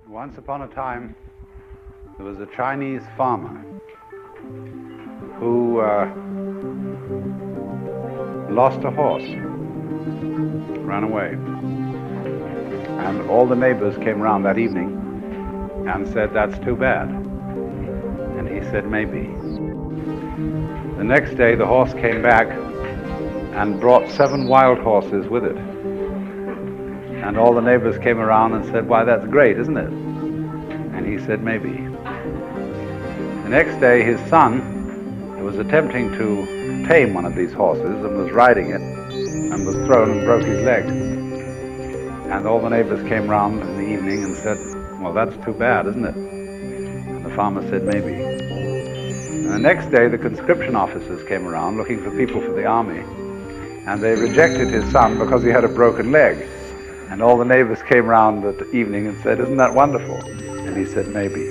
Once upon a time, there was a Chinese farmer who lost a horse, ran away. And all the neighbors came around that evening and said, "That's too bad." And he said, "Maybe." The next day, the horse came back and brought 7 wild horses with it. And all the neighbors came around and said, "Why, that's great, isn't it?" And he said, "Maybe." The next day, his son was attempting to tame one of these horses and was riding it and was thrown and broke his leg. And all the neighbors came round in the evening and said, "Well, that's too bad, isn't it?" And the farmer said, "Maybe." And the next day, the conscription officers came around looking for people for the army, and they rejected his son because he had a broken leg. And all the neighbors came round that evening and said, "Isn't that wonderful?" And he said, "Maybe."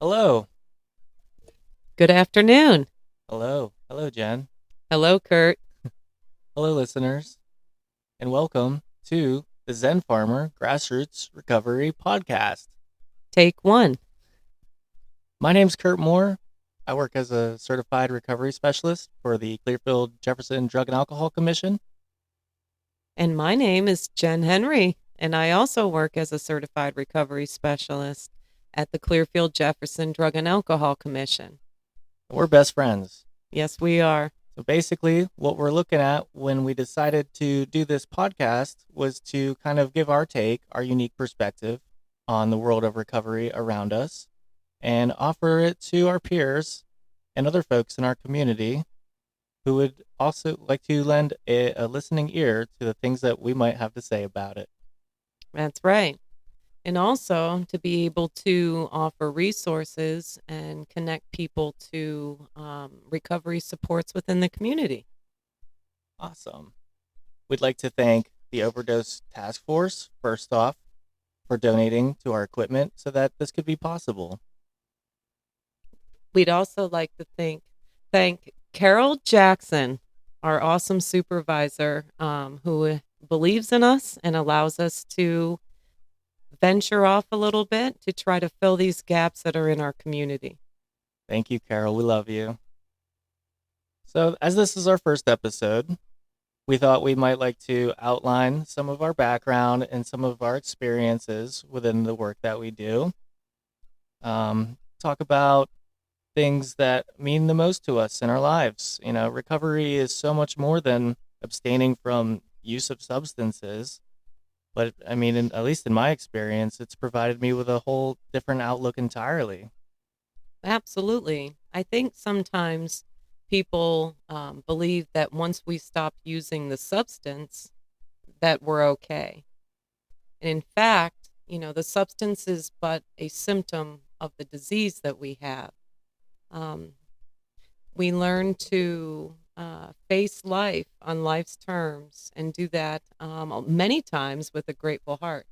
Hello. Good afternoon. Hello. Hello, Jen. Hello, Kurt. Hello, listeners. And welcome to the Zen Farmer Grassroots Recovery Podcast. Take one. My name's Kurt Moore. I work as a certified recovery specialist for the Clearfield Jefferson Drug and Alcohol Commission. And my name is Jenn Henry, and I also work as a certified recovery specialist at the Clearfield Jefferson Drug and Alcohol Commission. We're best friends. Yes, we are. So basically, what we're looking at when we decided to do this podcast was to kind of give our take, our unique perspective on the world of recovery around us, and offer it to our peers and other folks in our community who would also like to lend a listening ear to the things that we might have to say about it. That's right. And also to be able to offer resources and connect people to recovery supports within the community. Awesome. We'd like to thank the Overdose Task Force, first off, for donating to our equipment so that this could be possible. We'd also like to thank Carol Jackson, our awesome supervisor, who believes in us and allows us to venture off a little bit to try to fill these gaps that are in our community. Thank you, Carol. We love you. So, as this is our first episode, we thought we might like to outline some of our background and some of our experiences within the work that we do. Talk about things that mean the most to us in our lives. You know, recovery is so much more than abstaining from use of substances. But I mean, at least in my experience, it's provided me with a whole different outlook entirely. Absolutely. I think sometimes people believe that once we stop using the substance, that we're okay. And in fact, the substance is but a symptom of the disease that we have. We learn to face life on life's terms and do that many times with a grateful heart.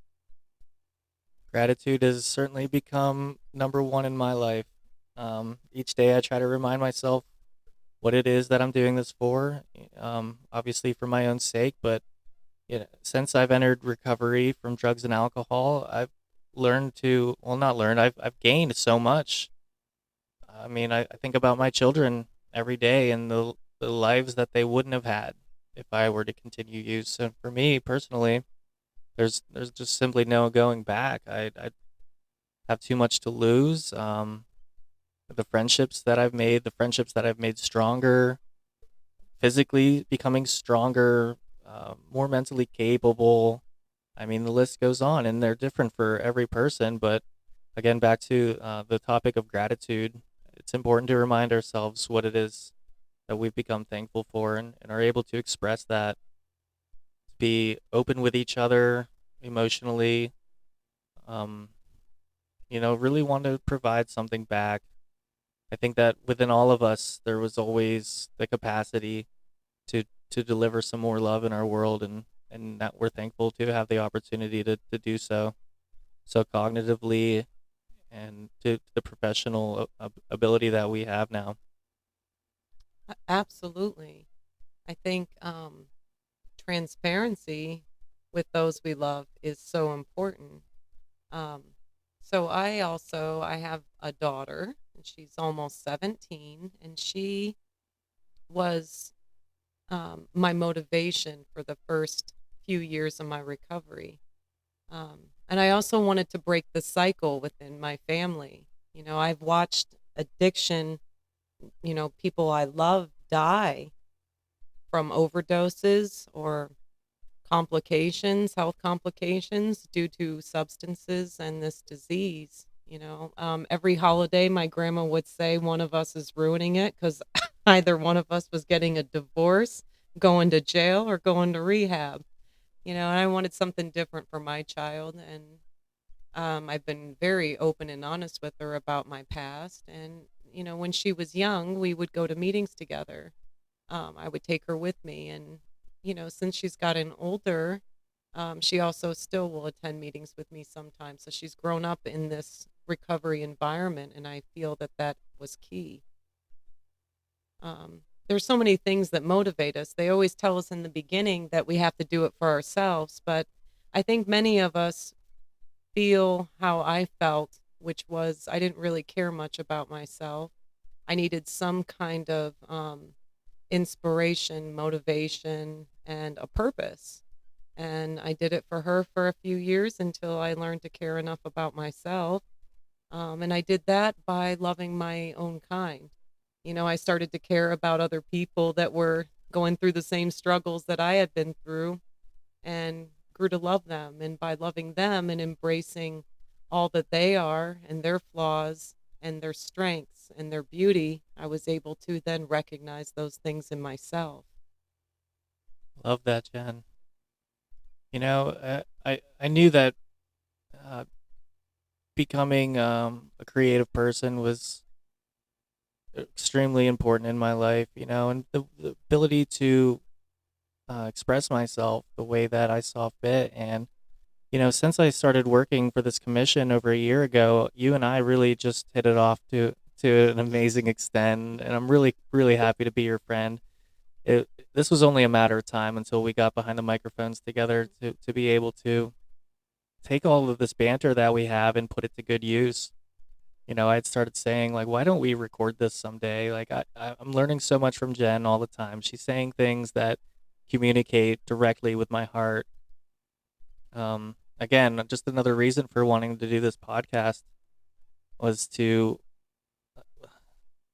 Gratitude has certainly become number one in my life. Each day I try to remind myself what it is that I'm doing this for, obviously for my own sake, but since I've entered recovery from drugs and alcohol, I've learned to, well, not learned, I've gained so much. I mean, I think about my children every day and the lives that they wouldn't have had if I were to continue use. And for me personally, there's just simply no going back. I have too much to lose. The friendships that I've made stronger, physically becoming stronger, more mentally capable. I mean, the list goes on, and they're different for every person. But again, back to the topic of gratitude, it's important to remind ourselves what it is that we've become thankful for and are able to express that, be open with each other emotionally, really want to provide something back. I think that within all of us, there was always the capacity to deliver some more love in our world, and that we're thankful to have the opportunity to do so cognitively and to the professional ability that we have now. Absolutely. I think transparency with those we love is so important. Um, so I have a daughter, and she's almost 17, and she was my motivation for the first few years of my recovery. And I also wanted to break the cycle within my family. I've watched addiction, people I love die from overdoses or complications, health complications due to substances and this disease. Every holiday, my grandma would say one of us is ruining it because either one of us was getting a divorce, going to jail, or going to rehab. And I wanted something different for my child. And I've been very open and honest with her about my past. And, when she was young, we would go to meetings together. I would take her with me. And, since she's gotten older, she also still will attend meetings with me sometimes. So she's grown up in this recovery environment. And I feel that that was key. There's so many things that motivate us. They always tell us in the beginning that we have to do it for ourselves. But I think many of us feel how I felt, which was I didn't really care much about myself. I needed some kind of inspiration, motivation, and a purpose. And I did it for her for a few years until I learned to care enough about myself. And I did that by loving my own kind. I started to care about other people that were going through the same struggles that I had been through and grew to love them. And by loving them and embracing all that they are and their flaws and their strengths and their beauty, I was able to then recognize those things in myself. Love that, Jen. I knew that uh, becoming a creative person was extremely important in my life, and the ability to express myself the way that I saw fit. And, since I started working for this commission over a year ago, you and I really just hit it off to an amazing extent. And I'm really, really happy to be your friend. This was only a matter of time until we got behind the microphones together to be able to take all of this banter that we have and put it to good use. I had started saying, like, why don't we record this someday? Like, I'm learning so much from Jen all the time. She's saying things that communicate directly with my heart. Again, just another reason for wanting to do this podcast was to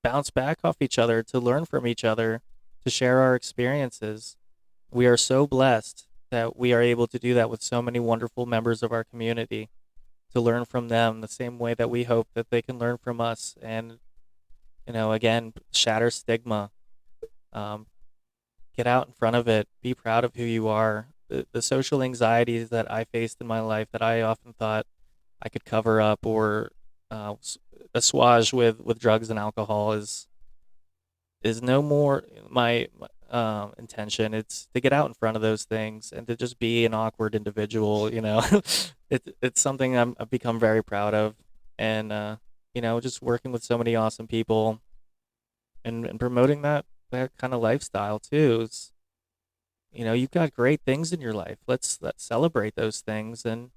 bounce back off each other, to learn from each other, to share our experiences. We are so blessed that we are able to do that with so many wonderful members of our community, to learn from them the same way that we hope that they can learn from us. And, again, shatter stigma. Get out in front of it. Be proud of who you are. The social anxieties that I faced in my life that I often thought I could cover up or assuage with drugs and alcohol is no more my intention. It's to get out in front of those things and to just be an awkward individual. It's something I've become very proud of. And just working with so many awesome people and promoting that kind of lifestyle too is, you've got great things in your life. Let's celebrate those things. And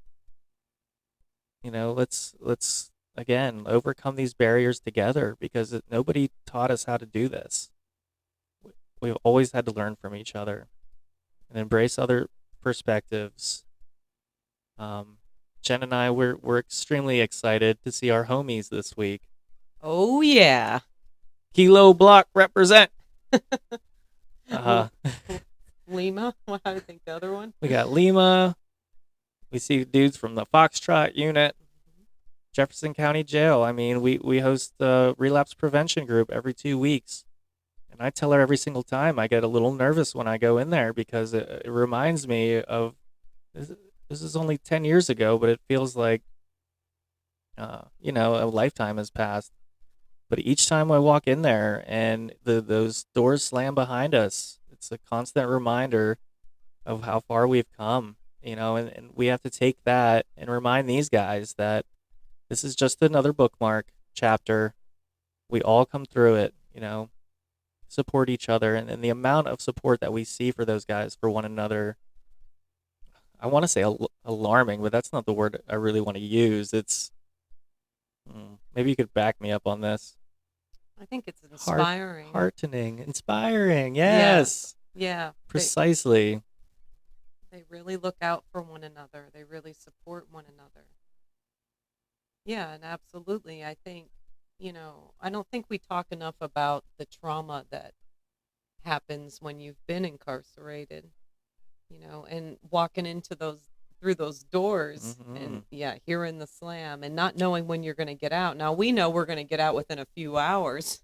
let's again overcome these barriers together, because nobody taught us how to do this. We've always had to learn from each other and embrace other perspectives. Jen and I, we're extremely excited to see our homies this week. Oh, yeah. Kilo Block represent. Lima? What do I think the other one? We got Lima. We see dudes from the Foxtrot unit. Jefferson County Jail. I mean, we host a relapse prevention group every 2 weeks. And I tell her every single time I get a little nervous when I go in there, because it reminds me of this is only 10 years ago, but it feels like, a lifetime has passed. But each time I walk in there and those doors slam behind us, it's a constant reminder of how far we've come, and we have to take that and remind these guys that this is just another bookmark chapter. We all come through it, support each other, and the amount of support that we see for those guys for one another. I want to say alarming, but that's not the word I really want to use. It's maybe you could back me up on this. I think it's Heart, inspiring. heartening, inspiring. Yeah. Yes, Yeah. precisely. They really look out for one another. They really support one another. Yeah, and absolutely. I think, I don't think we talk enough about the trauma that happens when you've been incarcerated, and walking into through those doors and hearing the slam and not knowing when you're going to get out. Now we know we're going to get out within a few hours,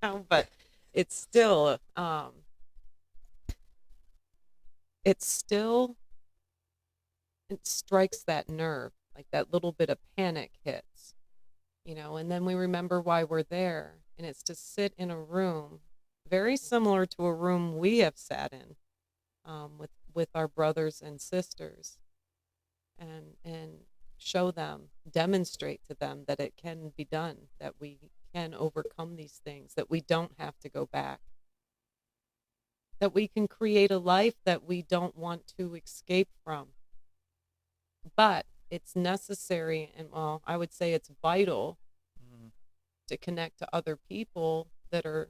but it's still it's still it strikes that nerve, like that little bit of panic hits, and then we remember why we're there, and it's to sit in a room very similar to a room we have sat in, with our brothers and sisters, and show them, demonstrate to them that it can be done, that we can overcome these things, that we don't have to go back, that we can create a life that we don't want to escape from. But it's necessary, and well, I would say it's vital to connect to other people that are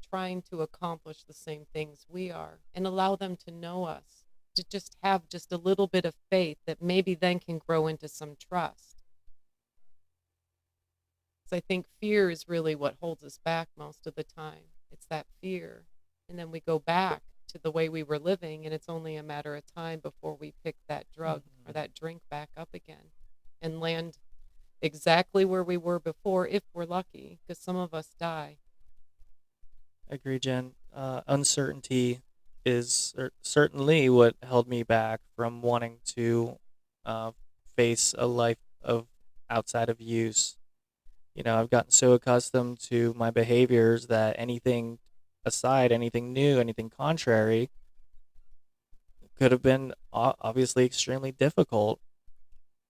trying to accomplish the same things we are, and allow them to know us, to just have just a little bit of faith that maybe then can grow into some trust. So I think fear is really what holds us back most of the time. It's that fear. And then we go back to the way we were living, and it's only a matter of time before we pick that drug or that drink back up again and land exactly where we were before, if we're lucky, because some of us die. I agree, Jen. Uncertainty is certainly what held me back from wanting to face a life of outside of use. I've gotten so accustomed to my behaviors that anything aside, anything new, anything contrary could have been obviously extremely difficult.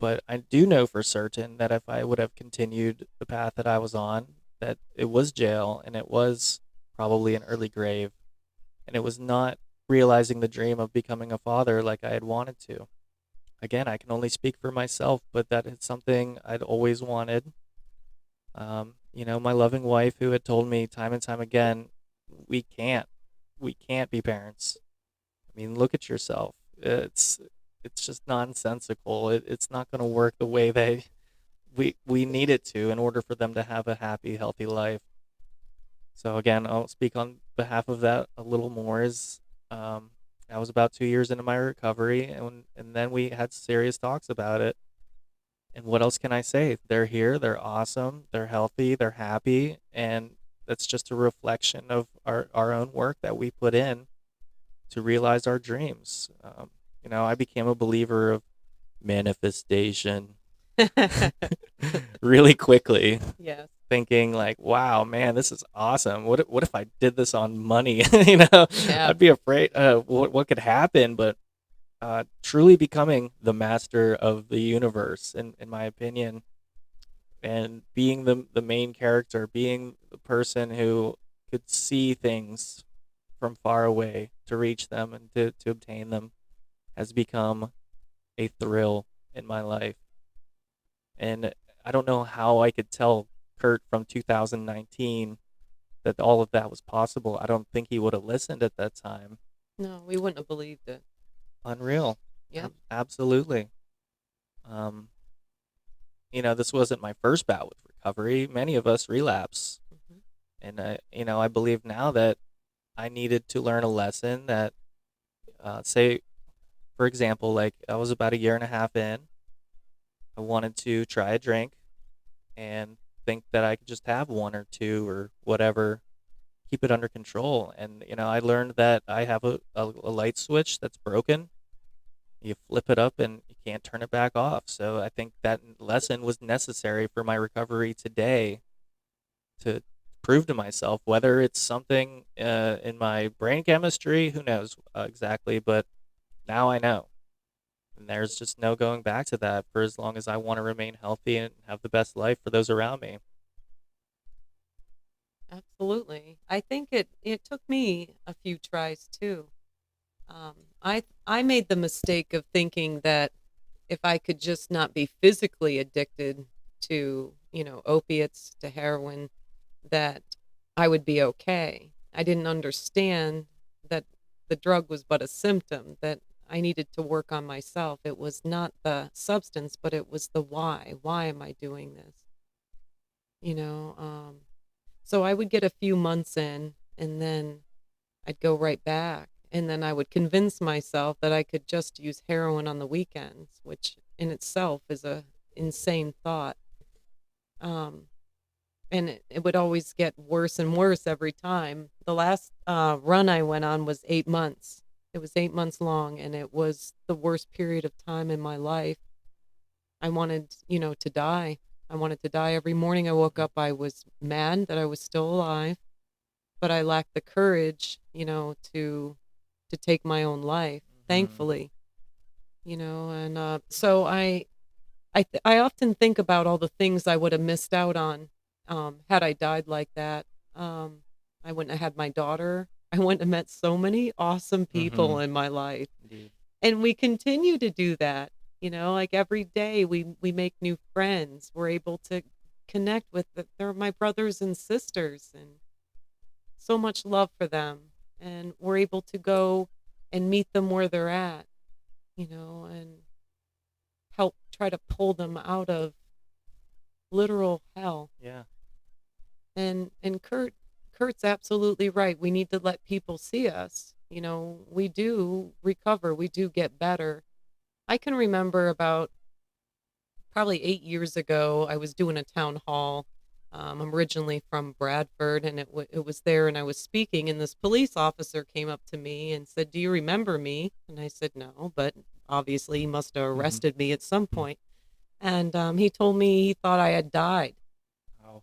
But I do know for certain that if I would have continued the path that I was on, that it was jail, and it was probably an early grave, and it was not realizing the dream of becoming a father like I had wanted to. Again, I can only speak for myself, but that is something I'd always wanted. My loving wife, who had told me time and time again, we can't be parents. I mean, look at yourself. It's just nonsensical. It's not going to work the way we need it to in order for them to have a happy, healthy life. So again, I'll speak on behalf of that a little more. I was about 2 years into my recovery, and then we had serious talks about it. And what else can I say? They're here, they're awesome, they're healthy, they're happy, and that's just a reflection of our own work that we put in to realize our dreams. I became a believer of manifestation really quickly. Yes. Thinking like, wow, man, this is awesome. What if I did this on money? Yeah. I'd be afraid what could happen. But truly becoming the master of the universe, in my opinion, and being the main character, being the person who could see things from far away to reach them and to obtain them, has become a thrill in my life. And I don't know how I could tell Kurt from 2019 that all of that was possible. I don't think he would have listened at that time. No, we wouldn't have believed it. Unreal. Yeah. Absolutely. This wasn't my first bout with recovery. Many of us relapse. And I believe now that I needed to learn a lesson that, say, for example, like I was about a year and a half in. I wanted to try a drink and think that I could just have one or two or whatever, keep it under control. And, I learned that I have a light switch that's broken. You flip it up and you can't turn it back off. So I think that lesson was necessary for my recovery today to prove to myself whether it's something in my brain chemistry, who knows exactly, but now I know. And there's just no going back to that for as long as I want to remain healthy and have the best life for those around me. Absolutely. I think it took me a few tries too. I made the mistake of thinking that if I could just not be physically addicted to, opiates, to heroin, that I would be okay. I didn't understand that the drug was but a symptom, that I needed to work on myself. It was not the substance, but it was the why. Why am I doing this? You know, so I would get a few months in and then I'd go right back. And then I would convince myself that I could just use heroin on the weekends, which in itself is a insane thought. Um, and it would always get worse and worse every time. The last run I went on was 8 months. It was 8 months long, and it was the worst period of time in my life. I wanted, to die. I wanted to die every morning I woke up. I was mad that I was still alive, but I lacked the courage, to take my own life. Thankfully, and so I often think about all the things I would have missed out on had I died like that. I wouldn't have had my daughter. I wouldn't have met so many awesome people in my life. Indeed. And we continue to do that. Like every day we make new friends. We're able to connect with they're my brothers and sisters, and so much love for them. And we're able to go and meet them where they're at, and help try to pull them out of literal hell. Yeah. And Kurt's absolutely right. We need to let people see us. We do recover. We do get better. I can remember about probably 8 years ago, I was doing a town hall. I'm originally from Bradford, and it was there, and I was speaking, and this police officer came up to me and said, "Do you remember me?" And I said, "No," but obviously he must have arrested me at some point. And he told me he thought I had died. Oh.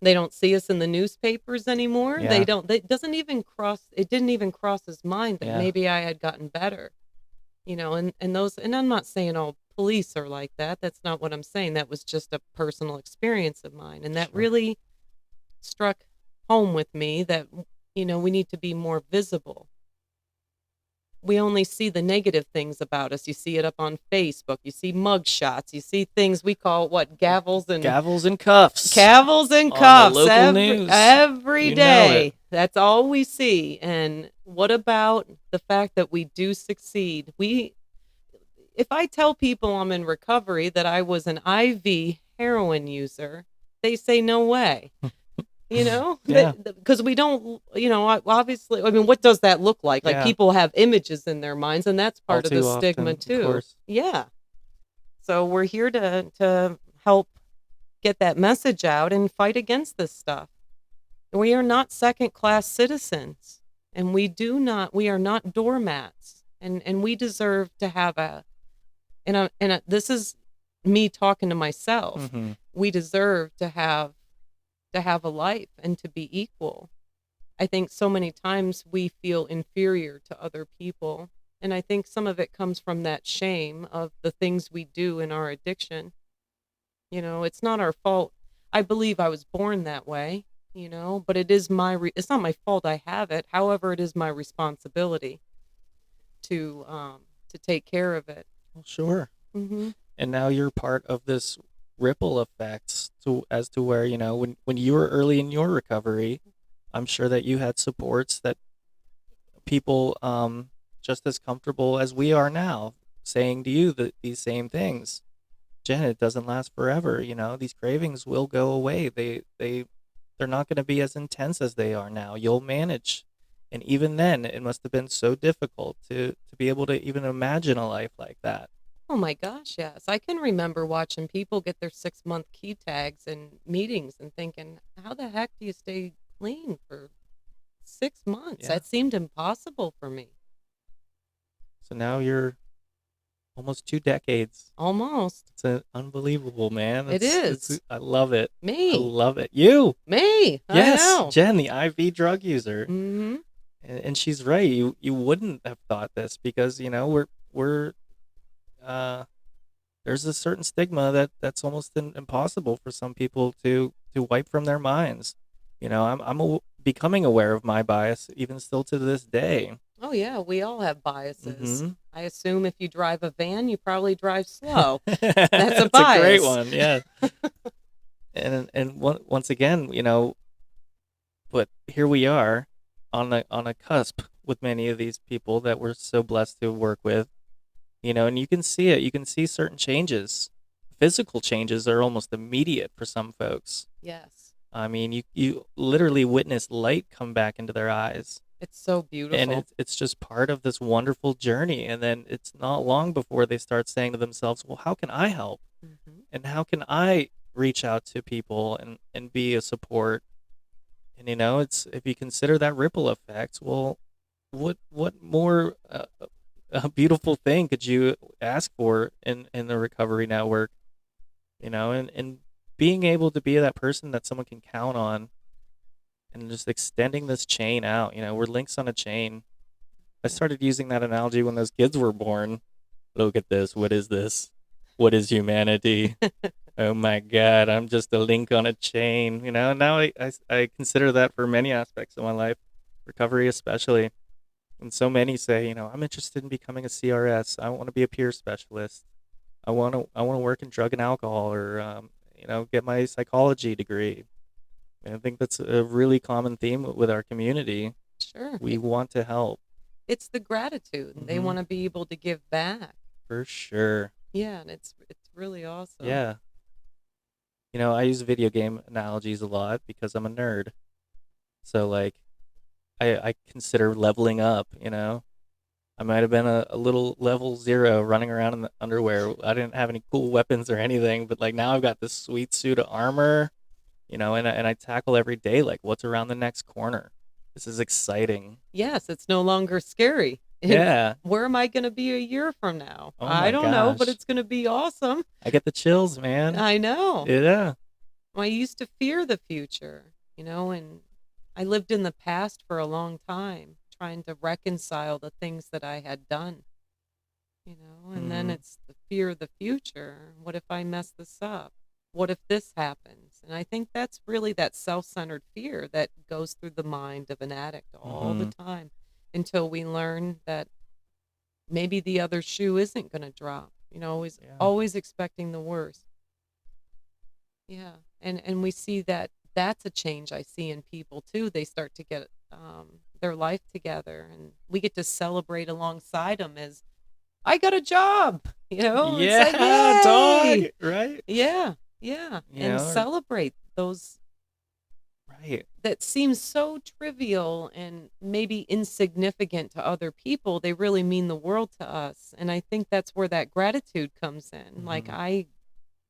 They don't see us in the newspapers anymore. Yeah. They don't. It didn't even cross his mind that Yeah. maybe I had gotten better. And I'm not saying all police are like that. That's not what I'm saying. That was just a personal experience of mine. And that Sure. really struck home with me that, we need to be more visible. We only see the negative things about us. You see it up on Facebook. You see mug shots. You see things we call gavels and Gavels and cuffs. Cavils and On the cuffs local news. every You know day. it. That's all we see. And what about the fact that we do succeed? If I tell people I'm in recovery that I was an IV heroin user, they say no way. Yeah. Because we don't, obviously, I mean, what does that look like? Like Yeah. people have images in their minds, and that's part All of the too stigma often, too. Of course. Yeah. So we're here to help get that message out and fight against this stuff. We are not second-class citizens, and we are not doormats, and we deserve to have this is me talking to myself. Mhm. We deserve to have a life and to be equal. I think so many times we feel inferior to other people, and I think some of it comes from that shame of the things we do in our addiction. It's not our fault. I believe I was born that way, but it is it's not my fault I have it. However, it is my responsibility to take care of it. Well, sure. Mm-hmm. And now you're part of this ripple effects as to where, when you were early in your recovery, I'm sure that you had supports that people just as comfortable as we are now saying to you these same things. Jen, it doesn't last forever. These cravings will go away. They're not going to be as intense as they are now. You'll manage. And even then, it must have been so difficult to be able to even imagine a life like that. Oh my gosh, yes. I can remember watching people get their 6-month key tags in meetings and thinking, how the heck do you stay clean for 6 months? Yeah. That seemed impossible for me. So now you're almost 2 decades. Almost. It's unbelievable, man. It is. I love it. Me. I love it. You. Me. Yes, I know. Jen, the IV drug user. Mm-hmm. And she's right. You wouldn't have thought this because we're there's a certain stigma that's almost impossible for some people to wipe from their minds. becoming aware of my bias even still to this day. Oh yeah, we all have biases. Mm-hmm. I assume if you drive a van, you probably drive slow. That's a That's a great bias. one, yeah. And once again, but here we are on a cusp with many of these people that we're so blessed to work with, and you can see it. You can see certain changes. Physical changes are almost immediate for some folks. Yes. I mean, you literally witness light come back into their eyes. It's so And beautiful. it's just part of this wonderful journey. And then it's not long before they start saying to themselves, well, how can I help? Hmm. And how can I reach out to people and be a support? And it's, if you consider that ripple effect, well, what more a beautiful thing could you ask for in the recovery network? And being able to be that person that someone can count on, and just extending this chain out. We're links on a chain. I started using that analogy when those kids were born. Look at this. What is this? What is humanity? Oh my God, I'm just a link on a chain. And now I consider that for many aspects of my life, recovery especially. And so many say, I'm interested in becoming a CRS. I want to be a peer specialist. I want to work in drug and alcohol, or get my psychology degree. And I think that's a really common theme with our community. Sure. We want to help. It's the gratitude. They Mhm. want to be able to give back. For sure. Yeah, and it's really awesome. Yeah. I use video game analogies a lot because I'm a nerd. So like I consider leveling up, I might have been a little level 0 running around in the underwear. I didn't have any cool weapons or anything, but like now I've got this sweet suit of armor, and I tackle every day like what's around the next corner. This is exciting. Yes, it's no longer scary. Yeah. Where am I going to be a year from now? Oh I my don't know, but gosh. it's going to be awesome. I get the chills, man. I know. Yeah. I used to fear the future, and I lived in the past for a long time, trying to reconcile the things that I had done, and then Mhm. it's the fear of the future. What if I mess this up? What if this happens? And I think that's really that self-centered fear that goes through the mind of an addict all the Mhm. time until we learn that maybe the other shoe isn't going to drop, always Yeah. always expecting the worst. Yeah. And we see that that's a change I see in people too. They start to get their life together, and we get to celebrate alongside them as I got a job. It's like, Yeah, yay. dog. Right? Yeah. Yeah. And Or celebrate those right. that seem so trivial and maybe insignificant to other people. They really mean the world to us. And I think that's where that gratitude comes in. Like, Mhm. I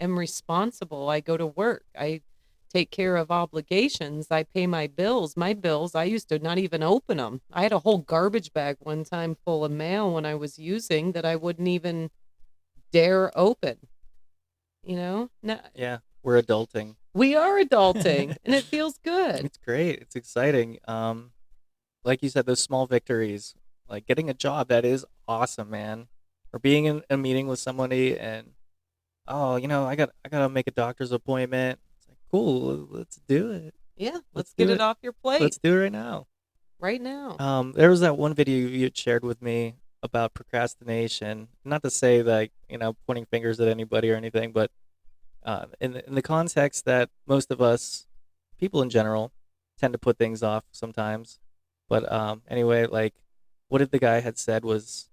am responsible. I go to work. I take care of obligations. I pay my bills. My bills, I used to not even open them. I had a whole garbage bag one time full of mail when I was using that I wouldn't even dare open. No, Yeah, we're adulting. we are adulting and it feels good. It's great. It's exciting. Like you said, those small victories, like getting a job, that is awesome, man. Or being in a meeting with somebody and, oh, I gotta make a doctor's appointment. It's like, cool, let's do it. Yeah, let's Let's get do it it. off your plate Let's do it right now. right now. There was that one video you had shared with me about procrastination. Not to say like, pointing fingers at anybody or anything, but in the context that most of us, people in general, tend to put things off sometimes. But anyway, like what did the guy had said was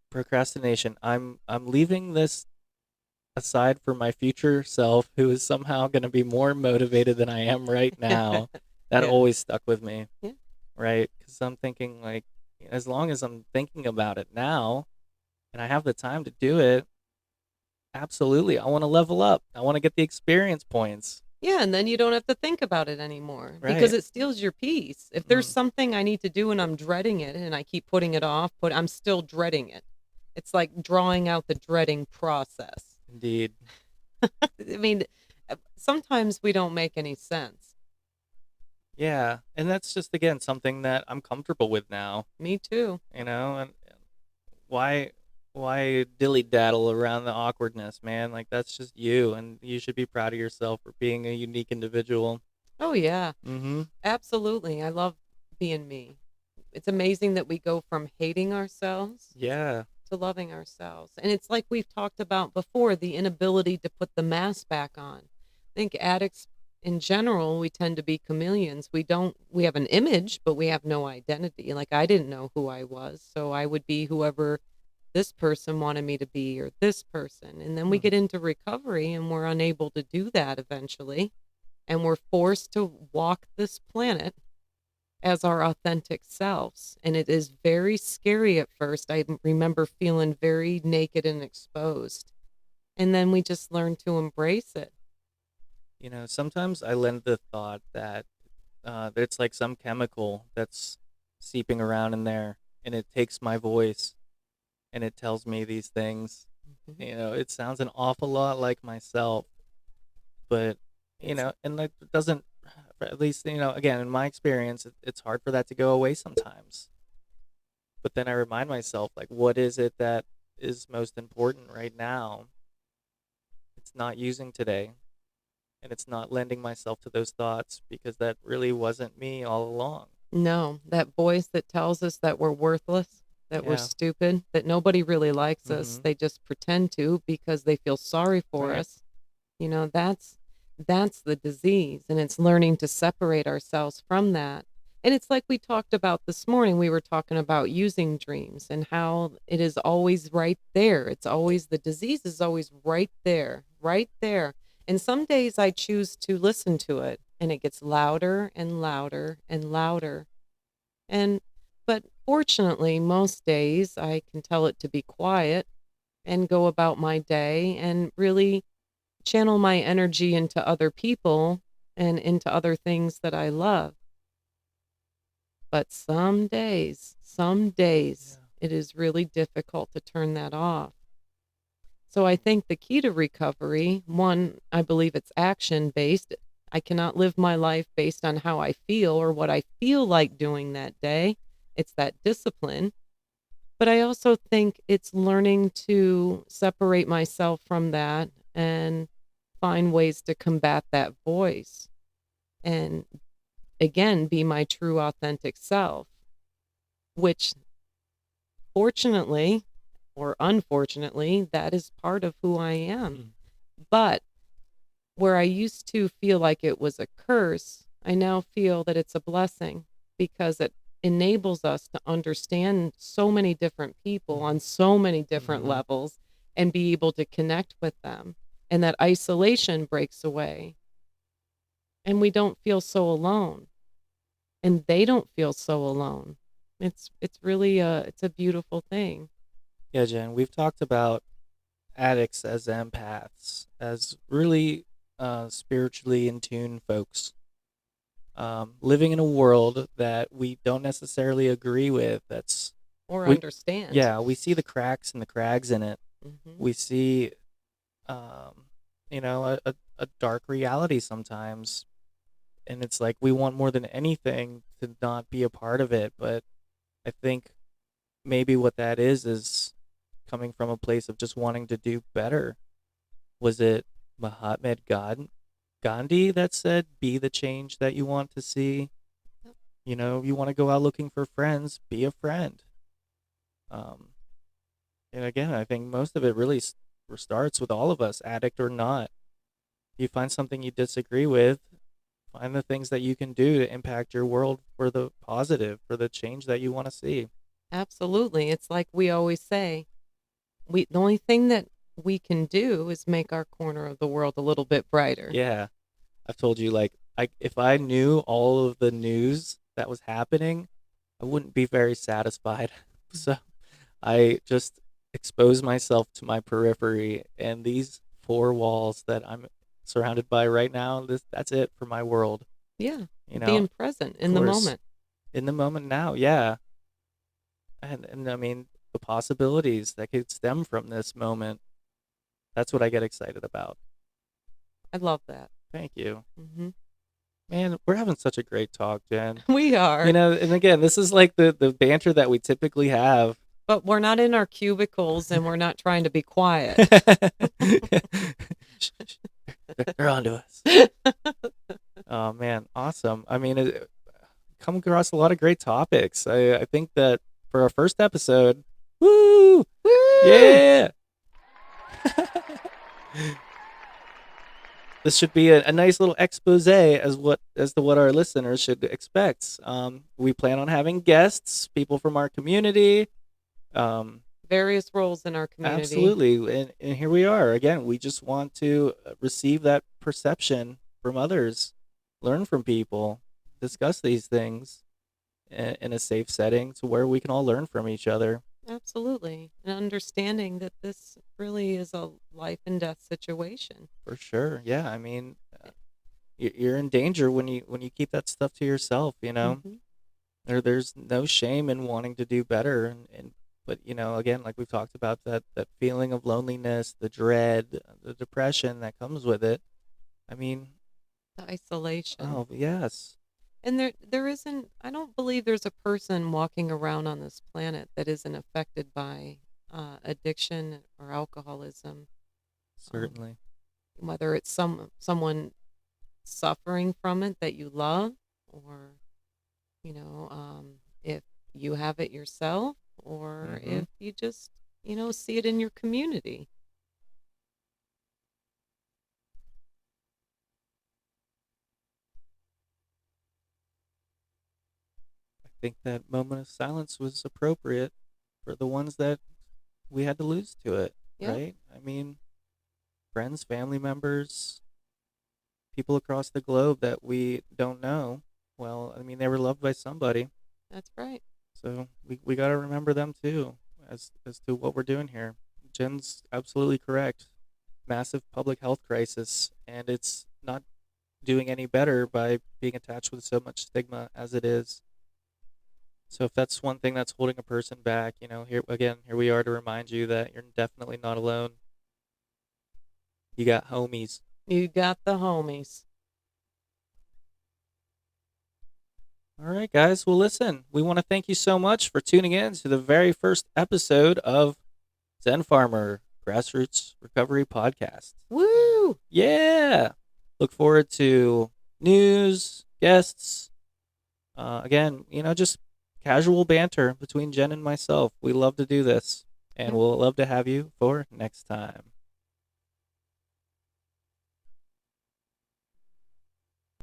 procrastination. I'm leaving this aside for my future self, who is somehow going to be more motivated than I am right now. That Yeah. always stuck with me. Yeah. Right? Because I'm thinking like, as long as I'm thinking about it now and I have the time to do it, absolutely, I want to level up. I want to get the experience points. Yeah, and then you don't have to think about it anymore because Right. it steals your peace. If there's Mm, something I need to do and I'm dreading it and I keep putting it off, but I'm still dreading it. It's like drawing out the dreading process. indeed. I mean, sometimes we don't make any sense. Yeah. And that's just, again, something that I'm comfortable with now, Me too. and why dilly daddle around the awkwardness, man? Like that's just you, and you should be proud of yourself for being a unique individual. Oh, yeah. Mm-hmm. Absolutely. I love being me. It's amazing that we go from hating ourselves Yeah. to loving ourselves. And it's like we've talked about before, the inability to put the mask back on. I think addicts in general, we tend to be chameleons. We have an image, but we have no identity. Like I didn't know who I was, so I would be whoever this person wanted me to be or this person. And then we get into recovery and we're unable to do that eventually. And we're forced to walk this planet as our authentic selves. And it is very scary at first. I remember feeling very naked and exposed. And then we just learn to embrace it. You know, sometimes I lend the thought that it's like some chemical that's seeping around in there, and it takes my voice and it tells me these things. Mhm. You know, it sounds an awful lot like myself, but and it doesn't. At least again, in my experience, it's hard for that to go away sometimes. But then I remind myself, like, what is it that is most important right now? It's not using today, and it's not lending myself to those thoughts because that really wasn't me all along. No, that voice that tells us that we're worthless, that we're Yeah. stupid, that nobody really likes us. Mm-hmm. They just pretend to because they feel sorry for Right. us. That's the disease, and it's learning to separate ourselves from that. And it's like we talked about this morning. We were talking about using dreams and how it is always right there. It's always the disease is always right there, right there. And some days I choose to listen to it and it gets louder and louder and louder. And but fortunately, most days I can tell it to be quiet and go about my day and really channel my energy into other people and into other things that I love. But some days Yeah. it is really difficult to turn that off. So I think the key to recovery, one, I believe it's action based. I cannot live my life based on how I feel or what I feel like doing that day. It's that discipline. But I also think it's learning to separate myself from that and find ways to combat that voice and again be my true authentic self, which fortunately or unfortunately, that is part of who I am. Mm. But where I used to feel like it was a curse, I now feel that it's a blessing because it enables us to understand so many different people on so many different Mhm. levels and be able to connect with them. And that isolation breaks away. And we don't feel so alone. And they don't feel so alone. It's really it's a beautiful thing. Yeah, Jen, we've talked about addicts as empaths, as really spiritually in tune folks, living in a world that we don't necessarily agree with. Or We, understand. yeah, we see the cracks and the crags in it. Hmm. We see, um, a dark reality sometimes, and it's like we want more than anything to not be a part of it. But I think maybe what that is coming from a place of just wanting to do better. Was it Gandhi that said, "Be the change that you want to see"? You want to go out looking for friends, be a friend. Um, and again, I think most of it really starts with all of us, addict or not. You find something you disagree with, find the things that you can do to impact your world for the positive, for the change that you want to see. Absolutely. It's like we always say, the only thing that we can do is make our corner of the world a little bit brighter. Yeah, I've told you, like, if I knew all of the news that was happening, I wouldn't be very satisfied. So I just expose myself to my periphery, and these four walls that I'm surrounded by right now, that's it for my world. Yeah. You know, Being present of in the course, moment. in the moment now, yeah. And I mean, the possibilities that could stem from this moment, that's what I get excited about. I love that. Thank you. Hmm. Man, we're having such a great talk, Jen. We are. And again, this is like the banter that we typically have. But we're not in our cubicles and we're not trying to be quiet. They're onto us. Oh man, awesome. I mean, come across a lot of great topics. I think that for our first episode, woo, Woo! yeah. This should be a nice little expose as to what our listeners should expect. We plan on having guests, people from our community. Um, Various roles in our community. Absolutely, and here we are again. We just want to receive that perception from others, learn from people, discuss these things in a safe setting to where we can all learn from each other. Absolutely. And understanding that this really is a life and death situation. For sure, yeah. I mean, you're in danger when you keep that stuff to yourself. You know, Hmm. there's no shame in wanting to do better, and but again, like we've talked about, that feeling of loneliness, the dread, the depression that comes with it. I mean, The isolation. oh yes, And there isn't, I don't believe there's a person walking around on this planet that isn't affected by addiction or alcoholism. Um, certainly. whether it's someone suffering from it that you love, or if you have it yourself, or Hmm. if you just see it in your community. I think that moment of silence was appropriate for the ones that we had to lose to it, Yep, right? I mean, friends, family members, people across the globe that we don't know. Well, I mean, they were loved by somebody, that's right. so we got to remember them too, as to what we're doing here. Jen's absolutely correct. Massive public health crisis, and it's not doing any better by being attached with so much stigma as it is. So if that's one thing that's holding a person back, here again, here we are to remind you that you're definitely not alone. You got homies. You got the homies. All right, guys. Well, listen, we want to thank you so much for tuning in to the very first episode of Zen Farmer Grassroots Recovery Podcast. Woo! Yeah. Look forward to news, guests. Again, just casual banter between Jen and myself. We love to do this, and Yep. we'll love to have you for next time.